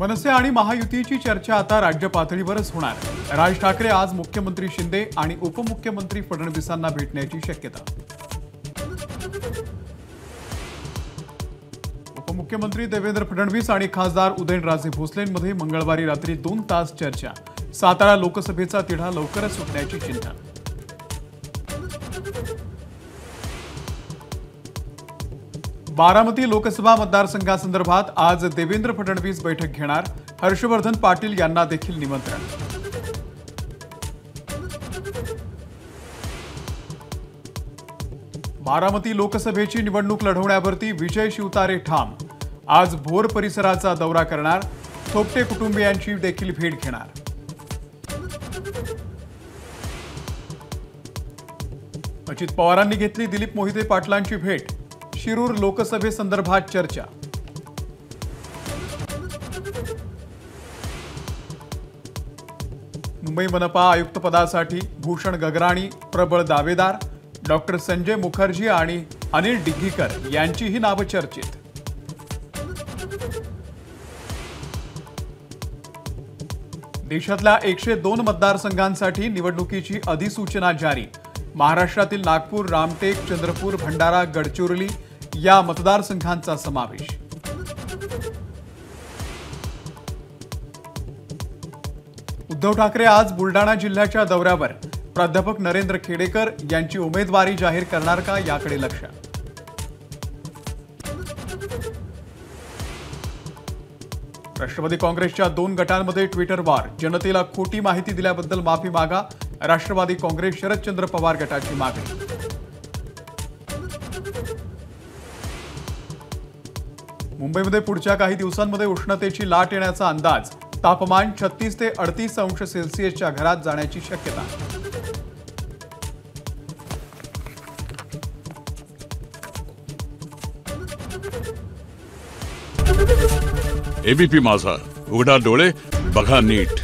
मनसे आणि महायुतीची चर्चा आता राज्य पातळीवरच होणार। राज ठाकरे आज मुख्यमंत्री शिंदे आणि उपमुख्यमंत्री फडणवीसांना भेटण्याची शक्यता। उपमुख्यमंत्री देवेंद्र फडणवीस आणि खासदार उदयनराजे भोसलेंमध्ये मंगळवारी रात्री 2 तास चर्चा। सातारा लोकसभेचा तिढा लवकरच सुटण्याची चिंता। बारामती लोकसभा मतदारसंघासंदर्भात आज देवेंद्र फडणवीस बैठक घेणार। हर्षवर्धन पाटील यांना देखील निमंत्रण। बारामती लोकसभेची निवडणूक लढवण्यावरती विजय शिवतारे ठाम। आज भोर परिसराचा दौरा करणार। थोपटे कुटुंबियांची देखील भेट घेणार। अजित पवारांनी घेतली दिलीप मोहिते पाटलांची भेट। शिरूर लोकसभेसंदर्भात चर्चा। मुंबई मनपा आयुक्तपदासाठी भूषण गगराणी प्रबळ दावेदार। डॉक्टर संजय मुखर्जी आणि अनिल डिग्गीकर यांचीही नावं चर्चेत। देशातल्या 102 मतदारसंघांसाठी निवडणुकीची अधिसूचना जारी। महाराष्ट्रातील नागपूर, रामटेक, चंद्रपूर, भंडारा, गडचिरोली या मतदारसंघांचा समावेश। उद्धव ठाकरे आज बुलडाणा जिल्ह्याच्या दौऱ्यावर। प्राध्यापक नरेंद्र खेडेकर यांची उमेदवारी जाहीर करणार का याकडे लक्ष। राष्ट्रवादी काँग्रेसच्या 2 गटांमध्ये ट्विटर वार। जनतेला खोटी माहिती दिल्याबद्दल माफी मागा। राष्ट्रवादी काँग्रेस शरदचंद्र पवार गटाची मागणी। मुंबईमध्ये पुढच्या काही दिवसांमध्ये उष्णतेची लाट येण्याचा अंदाज। तापमान 36 ते 38 अंश सेल्सिअसच्या घरात जाण्याची शक्यता। एबीपी माझा, उघडा डोळे बघा नीट।